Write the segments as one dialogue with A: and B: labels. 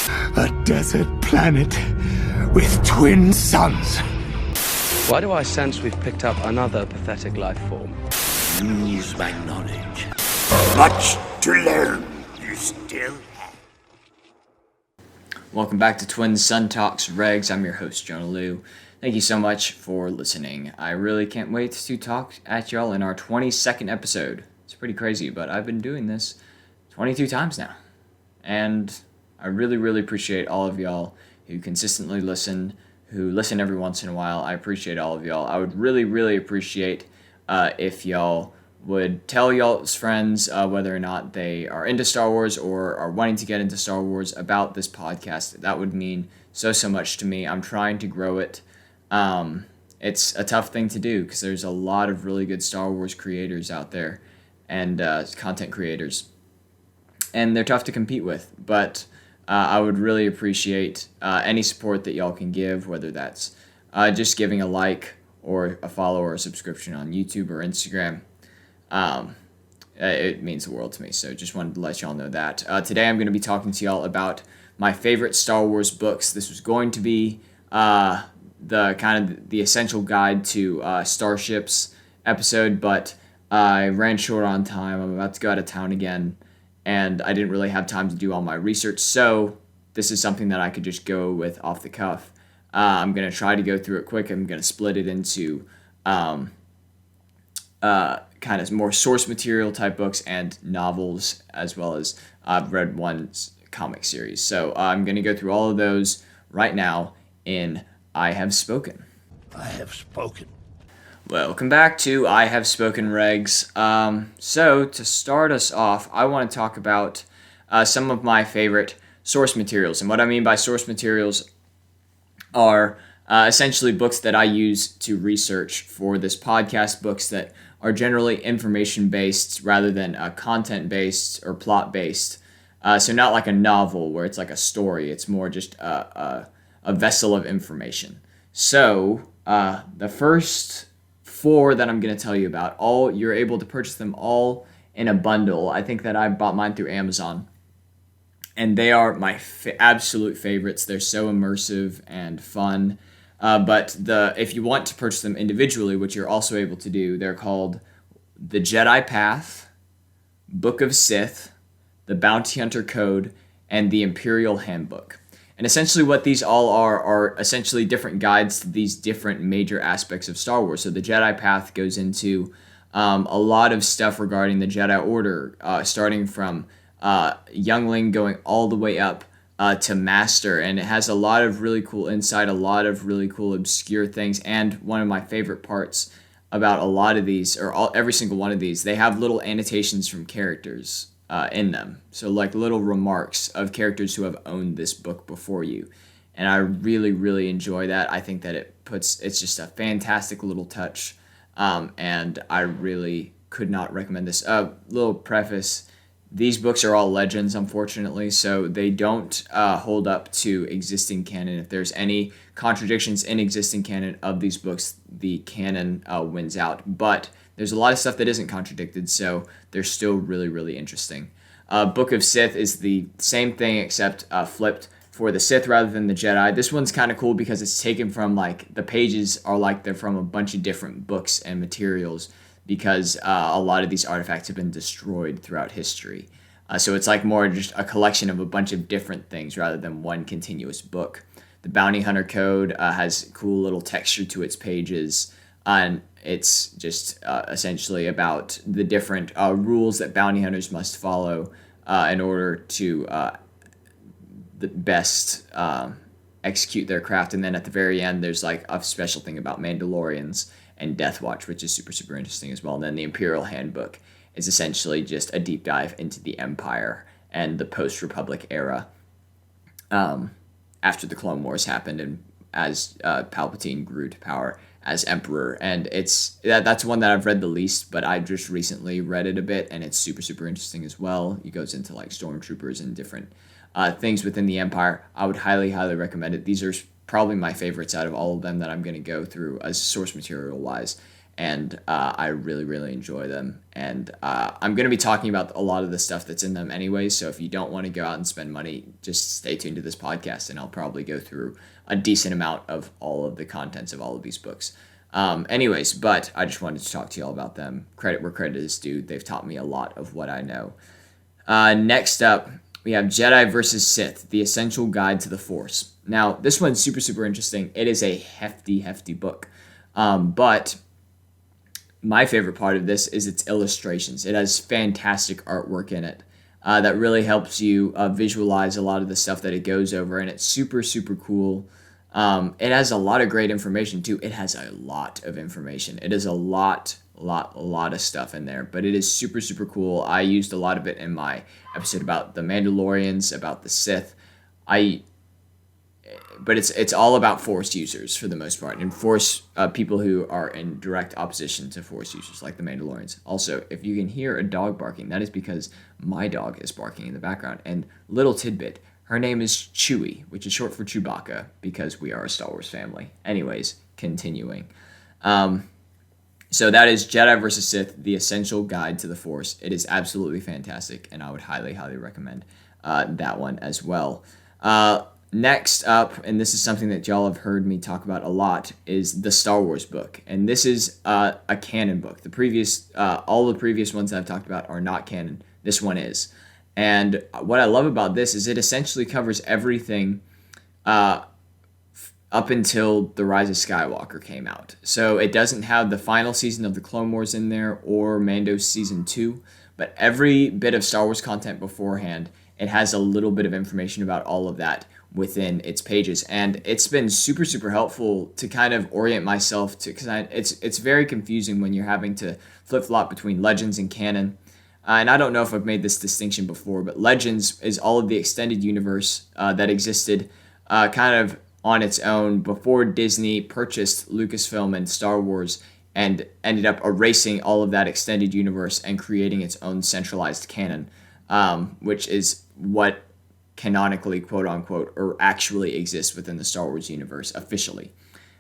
A: A desert planet with twin suns.
B: Why do I sense we've picked up another pathetic life form?
A: Use my knowledge. Much to learn, you still have.
C: Welcome back to Twin Sun Talks Regs. I'm your host, Jonah Liu. Thank you so much for listening. I really can't wait to talk at y'all in our 22nd episode. It's pretty crazy, but I've been doing this 22 times now. And I really appreciate all of y'all who consistently listen, who listen every once in a while. I appreciate all of y'all. I would really appreciate if y'all would tell y'all's friends whether or not they are into Star Wars or are wanting to get into Star Wars about this podcast. That would mean so much to me. I'm trying to grow it. It's a tough thing to do because there's a lot of really good Star Wars creators out there and content creators, and they're tough to compete with, but I would really appreciate any support that y'all can give, whether that's just giving a like or a follow or a subscription on YouTube or Instagram. It means the world to me, so just wanted to let y'all know that. Today I'm going to be talking to y'all about my favorite Star Wars books. This was going to be the kind of the essential guide to starships episode, but I ran short on time. I'm about to go out of town again, and I didn't really have time to do all my research, so this is something that I could just go with off the cuff. I'm going to try to go through it quick. I'm going to split it into kind of more source material type books and novels, as well as I've read one comic series. So I'm going to go through all of those right now in I Have Spoken.
A: I have spoken.
C: Welcome back to I Have Spoken Regs. So to start us off, I want to talk about some of my favorite source materials. And what I mean by source materials are essentially books that I use to research for this podcast, books that are generally information-based rather than content-based or plot-based. So not like a novel where it's like a story. It's more just a vessel of information. So the first four that I'm going to tell you about, you're able to purchase them all in a bundle. I think that I bought mine through Amazon, and they are my absolute favorites. They're so immersive and fun. But if you want to purchase them individually, which you're also able to do, they're called The Jedi Path, Book of Sith, The Bounty Hunter Code, and The Imperial Handbook. And essentially what these all are essentially different guides to these different major aspects of Star Wars. So the Jedi Path goes into a lot of stuff regarding the Jedi Order, starting from youngling going all the way up to Master. And it has a lot of really cool insight, a lot of really cool obscure things. And one of my favorite parts about a lot of these, or every single one of these, they have little annotations from characters in them. So like little remarks of characters who have owned this book before you. And I really enjoy that. I think that it's just a fantastic little touch. And I really could not recommend this. Little preface, these books are all legends, unfortunately, so they don't hold up to existing canon. If there's any contradictions in existing canon of these books, the canon wins out. But there's a lot of stuff that isn't contradicted, so they're still really interesting. Book of Sith is the same thing except flipped for the Sith rather than the Jedi. This one's kind of cool because it's taken from, like, the pages are like they're from a bunch of different books and materials because a lot of these artifacts have been destroyed throughout history. So it's like more just a collection of a bunch of different things rather than one continuous book. The Bounty Hunter Code has cool little texture to its pages, and it's just essentially about the different rules that bounty hunters must follow in order to the best execute their craft. And then at the very end, there's like a special thing about Mandalorians and Death Watch, which is super interesting as well. And then the Imperial Handbook is essentially just a deep dive into the Empire and the post-Republic era after the Clone Wars happened and as Palpatine grew to power as Emperor. And that's one that I've read the least, but I just recently read it a bit, and it's super interesting as well. It goes into like stormtroopers and different things within the Empire. I would highly recommend it. These are probably my favorites out of all of them that I'm going to go through as source material wise. and I really, really enjoy them. And I'm going to be talking about a lot of the stuff that's in them anyway, so if you don't want to go out and spend money, just stay tuned to this podcast, and I'll probably go through a decent amount of all of the contents of all of these books. Anyways, but I just wanted to talk to y'all about them. Credit where credit is due. They've taught me a lot of what I know. Next up, we have Jedi versus Sith, The Essential Guide to the Force. Now, this one's super, super interesting. It is a hefty, hefty book. But my favorite part of this is its illustrations. It has fantastic artwork in it that really helps you visualize a lot of the stuff that it goes over, and it's super, super cool. It has a lot of great information too. It has a lot of information. It is a lot of stuff in there, but it is super, super cool. I used a lot of it in my episode about the Mandalorians, about the Sith. But it's all about Force users for the most part, and Force people who are in direct opposition to Force users, like the Mandalorians. Also, if you can hear a dog barking, that is because my dog is barking in the background. And little tidbit, her name is Chewie, which is short for Chewbacca, because we are a Star Wars family. Anyways, continuing. So that is Jedi vs. Sith, The Essential Guide to the Force. It is absolutely fantastic, and I would highly, highly recommend that one as well. Next up, and this is something that y'all have heard me talk about a lot, is the Star Wars book. And this is a canon book. All the previous ones that I've talked about are not canon. This one is. And what I love about this is it essentially covers everything up until The Rise of Skywalker came out. So it doesn't have the final season of the Clone Wars in there or Mando's Season 2, but every bit of Star Wars content beforehand, it has a little bit of information about all of that within its pages, and it's been super, super helpful to kind of orient myself to, because it's very confusing when you're having to flip-flop between Legends and canon. And I don't know if I've made this distinction before, but Legends is all of the extended universe that existed kind of on its own before Disney purchased Lucasfilm and Star Wars and ended up erasing all of that extended universe and creating its own centralized canon, which is what canonically, quote unquote, or actually exists within the Star Wars universe officially.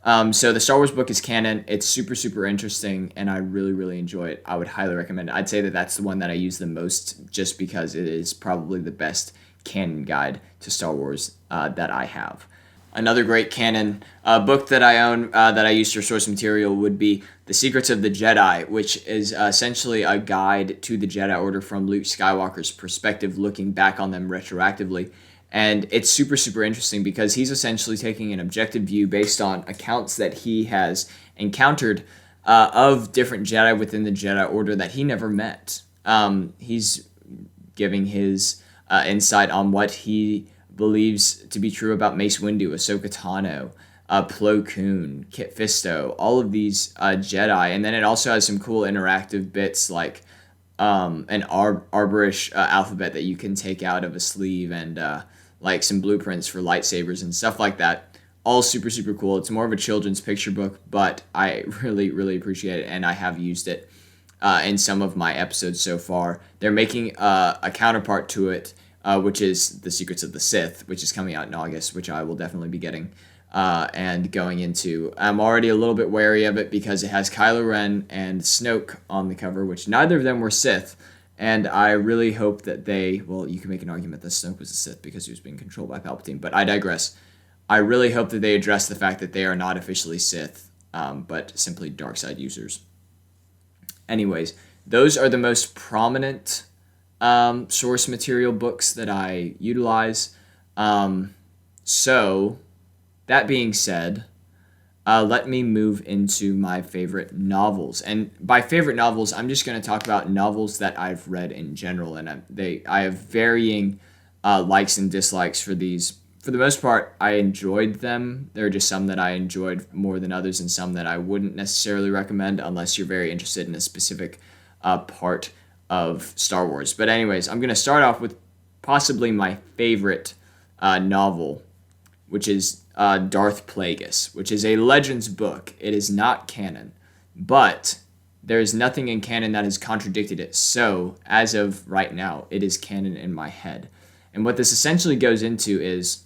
C: So the Star Wars book is canon. It's super, super interesting, and I really, really enjoy it. I would highly recommend it. I'd say that that's the one that I use the most, just because it is probably the best canon guide to Star Wars that I have. Another great canon book that I own that I use for source material would be The Secrets of the Jedi, which is essentially a guide to the Jedi Order from Luke Skywalker's perspective, looking back on them retroactively. And it's super, super interesting because he's essentially taking an objective view based on accounts that he has encountered of different Jedi within the Jedi Order that he never met. He's giving his insight on what he believes to be true about Mace Windu, Ahsoka Tano, Plo Koon, Kit Fisto, all of these Jedi. And then it also has some cool interactive bits like an arborish alphabet that you can take out of a sleeve, and like some blueprints for lightsabers and stuff like that. All super, super cool. It's more of a children's picture book, but I really, really appreciate it, and I have used it in some of my episodes so far. They're making a counterpart to it, which is The Secrets of the Sith, which is coming out in August, which I will definitely be getting and going into. I'm already a little bit wary of it because it has Kylo Ren and Snoke on the cover, which neither of them were Sith, and I really hope that you can make an argument that Snoke was a Sith because he was being controlled by Palpatine, but I digress. I really hope that they address the fact that they are not officially Sith, but simply dark side users. Anyways, those are the most prominent source material books that I utilize. So, that being said, let me move into my favorite novels. And by favorite novels, I'm just going to talk about novels that I've read in general. And I have varying likes and dislikes for these. For the most part, I enjoyed them. There are just some that I enjoyed more than others, and some that I wouldn't necessarily recommend unless you're very interested in a specific part of Star Wars. But anyways, I'm going to start off with possibly my favorite novel, which is Darth Plagueis, which is a Legends book. It is not canon, but there is nothing in canon that has contradicted it. So, as of right now, it is canon in my head. And what this essentially goes into is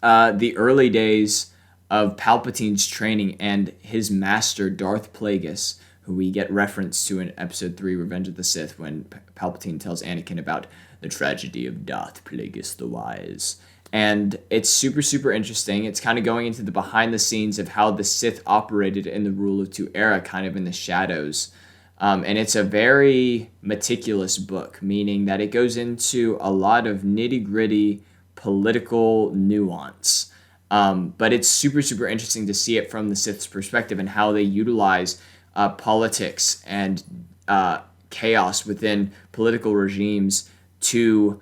C: the early days of Palpatine's training and his master, Darth Plagueis, who we get reference to in Episode 3, Revenge of the Sith, when Palpatine tells Anakin about the tragedy of Darth Plagueis the Wise. And it's super, super interesting. It's kind of going into the behind the scenes of how the Sith operated in the Rule of Two era, kind of in the shadows. And it's a very meticulous book, meaning that it goes into a lot of nitty-gritty political nuance. But it's super, super interesting to see it from the Sith's perspective and how they utilize politics and chaos within political regimes to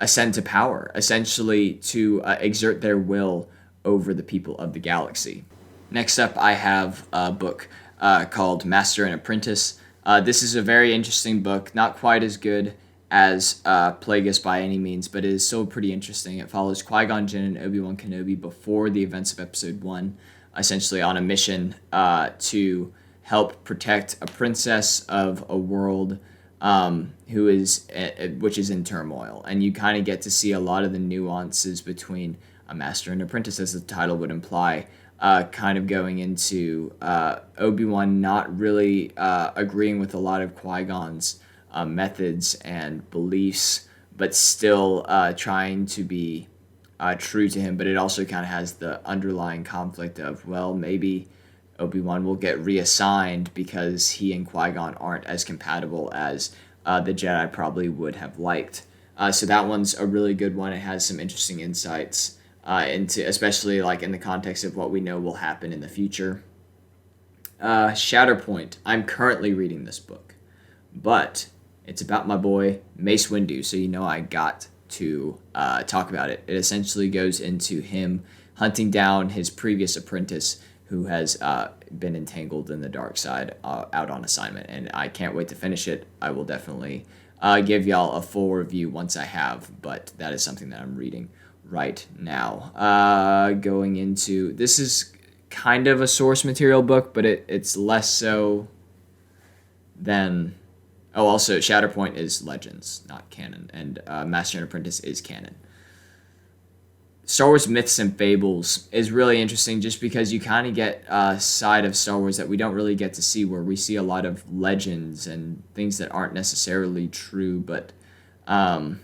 C: ascend to power, essentially to exert their will over the people of the galaxy. Next up, I have a book called Master and Apprentice. This is a very interesting book, not quite as good as Plagueis by any means, but it is still pretty interesting. It follows Qui-Gon Jinn and Obi-Wan Kenobi before the events of Episode 1, essentially on a mission to help protect a princess of a world which is in turmoil. And you kind of get to see a lot of the nuances between a master and apprentice, as the title would imply, kind of going into Obi-Wan not really agreeing with a lot of Qui-Gon's methods and beliefs, but still trying to be true to him. But it also kind of has the underlying conflict of, well, maybe Obi-Wan will get reassigned because he and Qui-Gon aren't as compatible as the Jedi probably would have liked. So that one's a really good one. It has some interesting insights into, especially like in the context of what we know will happen in the future. Shatterpoint. I'm currently reading this book, but it's about my boy Mace Windu, so you know I got to talk about it. It essentially goes into him hunting down his previous apprentice, who has been entangled in the dark side out on assignment, and I can't wait to finish it. I will definitely give y'all a full review once I have, but that is something that I'm reading right now. Going into, this is kind of a source material book, but it's less so than, also Shatterpoint is Legends, not canon, and Master and Apprentice is canon. Star Wars Myths and Fables is really interesting just because you kind of get a side of Star Wars that we don't really get to see, where we see a lot of legends and things that aren't necessarily true, but are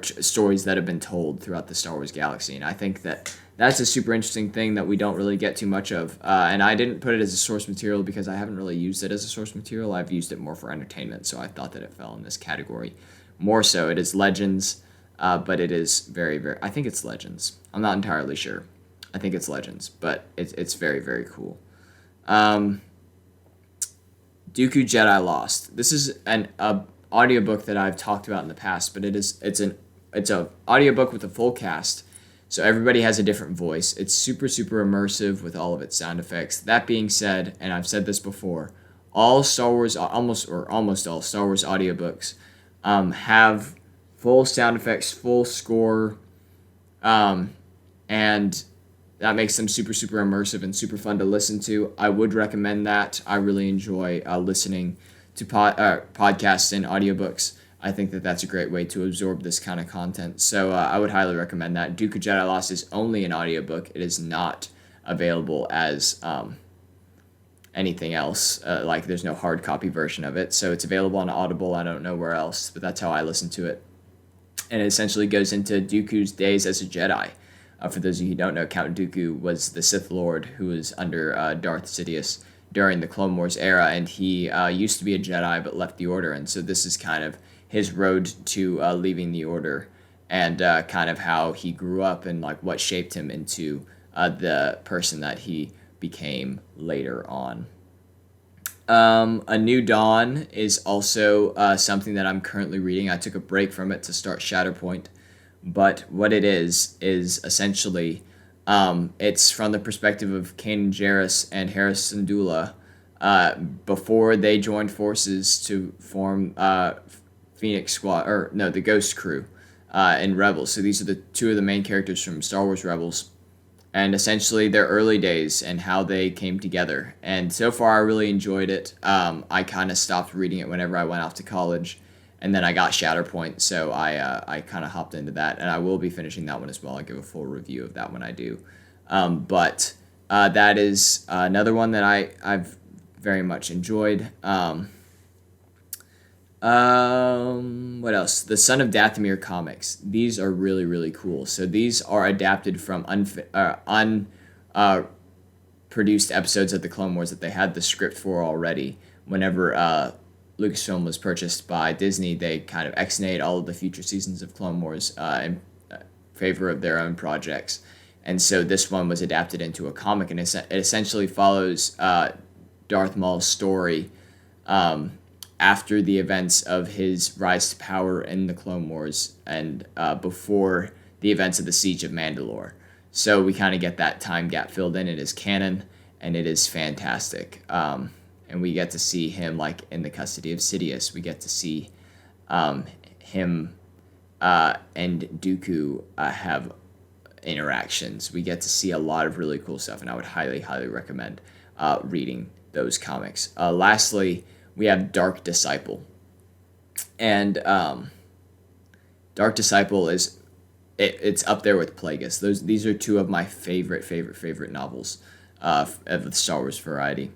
C: stories that have been told throughout the Star Wars galaxy. And I think that that's a super interesting thing that we don't really get too much of. And I didn't put it as a source material because I haven't really used it as a source material. I've used it more for entertainment, so I thought that it fell in this category. More so, it is Legends. But it is very, very... I think it's Legends. I'm not entirely sure. I think it's Legends, but it's very, very cool. Dooku Jedi Lost. This is an audiobook that I've talked about in the past, but it's a audiobook with a full cast, so everybody has a different voice. It's super, super immersive with all of its sound effects. That being said, and I've said this before, almost all Star Wars audiobooks have full sound effects, full score, and that makes them super, super immersive and super fun to listen to. I would recommend that. I really enjoy listening to podcasts and audiobooks. I think that that's a great way to absorb this kind of content. So I would highly recommend that. Dooku Jedi Lost is only an audiobook. It is not available as anything else. Like there's no hard copy version of it. So it's available on Audible. I don't know where else, but that's how I listen to it. And it essentially goes into Dooku's days as a Jedi. For those of you who don't know, Count Dooku was the Sith Lord who was under Darth Sidious during the Clone Wars era, and he used to be a Jedi but left the Order, and so this is kind of his road to leaving the Order, and kind of how he grew up and like what shaped him into the person that he became later on. A New Dawn is also something that I'm currently reading. I took a break from it to start Shatterpoint, but what it is essentially it's from the perspective of Kanan Jarrus and Hera Syndulla before they joined forces to form Phoenix Squad, or no, the Ghost Crew in Rebels. So these are the two of the main characters from Star Wars Rebels, and essentially their early days and how they came together. And so far, I really enjoyed it. I kind of stopped reading it whenever I went off to college, and then I got Shatterpoint, so I kind of hopped into that, and I will be finishing that one as well. I'll give a full review of that when I do. But that is another one that I've very much enjoyed. What else? The Son of Dathomir comics. These are really, really cool. So these are adapted from produced episodes of the Clone Wars that they had the script for already. Whenever Lucasfilm was purchased by Disney, they kind of ex-nayed all of the future seasons of Clone Wars in favor of their own projects. And so this one was adapted into a comic, and it essentially follows Darth Maul's story after the events of his rise to power in the Clone Wars and before the events of the Siege of Mandalore. So we kind of get that time gap filled in. It is canon, and it is fantastic. And we get to see him like in the custody of Sidious. We get to see him and Dooku have interactions. We get to see a lot of really cool stuff, and I would highly, highly recommend reading those comics. Lastly, we have Dark Disciple. And Dark Disciple is... It's up there with Plagueis. These are two of my favorite novels of the Star Wars variety.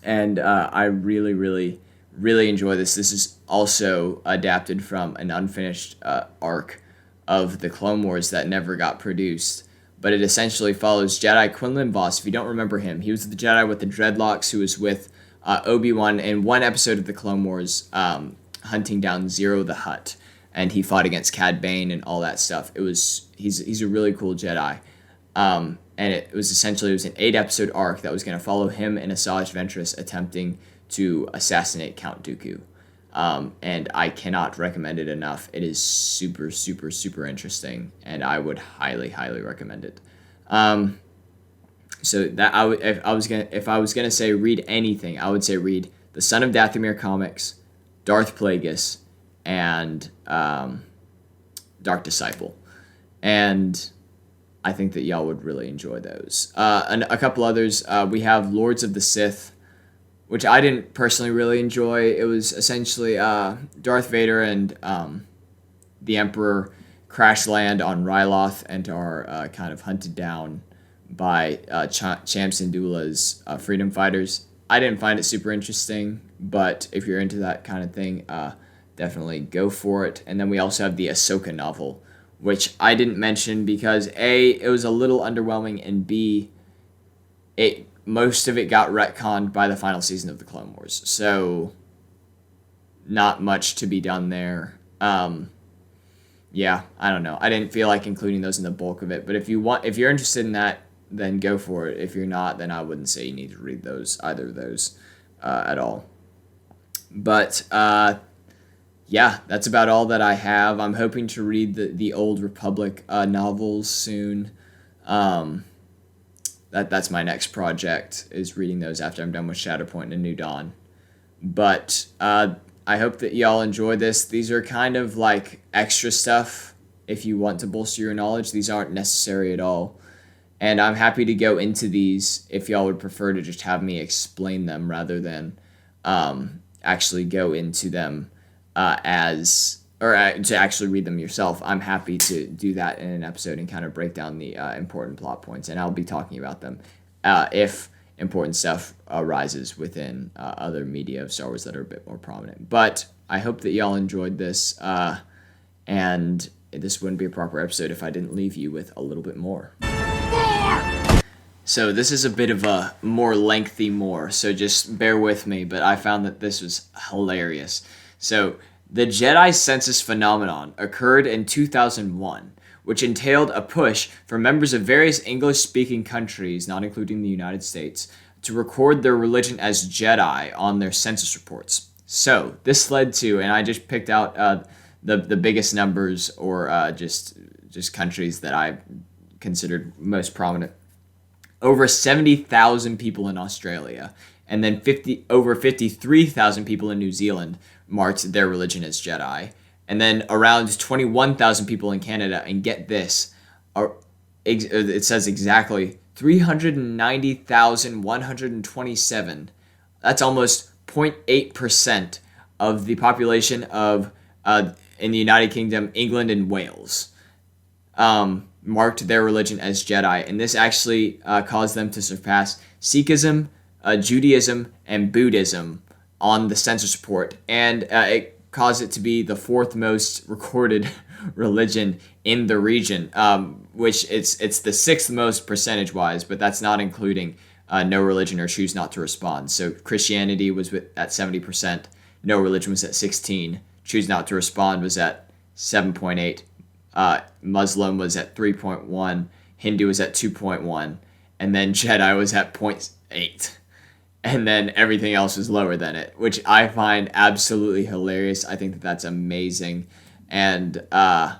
C: And I really, really, really enjoy this. This is also adapted from an unfinished arc of the Clone Wars that never got produced. But it essentially follows Jedi Quinlan Vos. If you don't remember him, he was the Jedi with the dreadlocks who was with Obi-Wan in one episode of the Clone Wars hunting down Zero the Hutt. And he fought against Cad Bane and all that stuff. He's a really cool Jedi. And it was an 8-episode arc that was going to follow him and Asajj Ventress attempting to assassinate Count Dooku. And I cannot recommend it enough. It is super, super, super interesting, and I would highly, highly recommend it. So that if I was gonna say read anything, I would say read the Son of Dathomir comics, Darth Plagueis, and Dark Disciple, and I think that y'all would really enjoy those. And a couple others, we have Lords of the Sith, which I didn't personally really enjoy. It was essentially Darth Vader and the Emperor crash land on Ryloth and are kind of hunted down by Cham Syndulla's freedom fighters. I didn't find it super interesting, but if you're into that kind of thing, definitely go for it. And then we also have the Ahsoka novel, which I didn't mention because A, it was a little underwhelming, and B, most of it got retconned by the final season of the Clone Wars. So not much to be done there. Yeah, I don't know. I didn't feel like including those in the bulk of it, but if you're interested in that, then go for it. If you're not, then I wouldn't say you need to read either of those at all. But yeah, that's about all that I have. I'm hoping to read the Old Republic novels soon. That's my next project, is reading those after I'm done with Shatterpoint and A New Dawn. But I hope that y'all enjoy this. These are kind of like extra stuff if you want to bolster your knowledge. These aren't necessary at all. And I'm happy to go into these if y'all would prefer to just have me explain them rather than actually go into them to actually read them yourself. I'm happy to do that in an episode and kind of break down the important plot points, and I'll be talking about them if important stuff arises within other media of Star Wars that are a bit more prominent. But I hope that y'all enjoyed this, and this wouldn't be a proper episode if I didn't leave you with a little bit more. So this is a bit of a more lengthy so just bear with me, but I found that this was hilarious. So, the Jedi census phenomenon occurred in 2001, which entailed a push for members of various English-speaking countries, not including the United States, to record their religion as Jedi on their census reports. So, this led to, and I just picked out the biggest numbers or just countries that I considered most prominent. Over 70,000 people in Australia, and then over 53,000 people in New Zealand marked their religion as Jedi, and then around 21,000 people in Canada, and get this, it says exactly 390,127. That's almost 0.8% of the population of in the United Kingdom, England, and Wales marked their religion as Jedi, and this actually caused them to surpass Sikhism, Judaism, and Buddhism on the census report, and it caused it to be the fourth most recorded religion in the region, which it's the sixth most percentage-wise, but that's not including no religion or choose not to respond. So Christianity was at 70%, no religion was at 16, choose not to respond was at 7.8, Muslim was at 3.1, Hindu was at 2.1, and then Jedi was at 0.8. And then everything else was lower than it, which I find absolutely hilarious. I think that that's amazing. And yeah,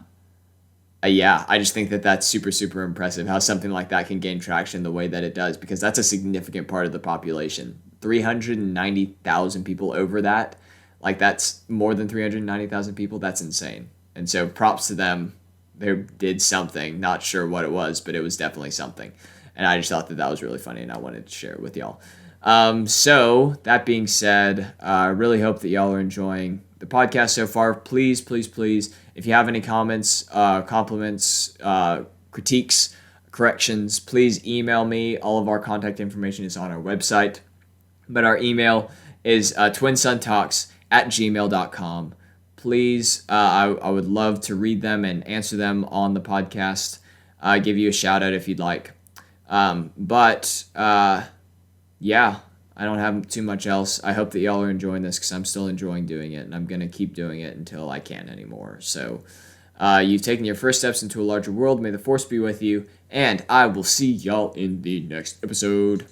C: I just think that that's super, super impressive how something like that can gain traction the way that it does, because that's a significant part of the population. 390,000 people over that. Like, that's more than 390,000 people. That's insane. And so props to them. They did something. Not sure what it was, but it was definitely something. And I just thought that that was really funny, and I wanted to share it with y'all. So that being said, I really hope that y'all are enjoying the podcast so far. Please, please, please, if you have any comments, compliments, critiques, corrections, please email me. All of our contact information is on our website, but our email is twinsontalks@gmail.com. Please, I would love to read them and answer them on the podcast. Give you a shout out if you'd like. Yeah, I don't have too much else. I hope that y'all are enjoying this, because I'm still enjoying doing it, and I'm going to keep doing it until I can't anymore. So you've taken your first steps into a larger world. May the Force be with you, and I will see y'all in the next episode.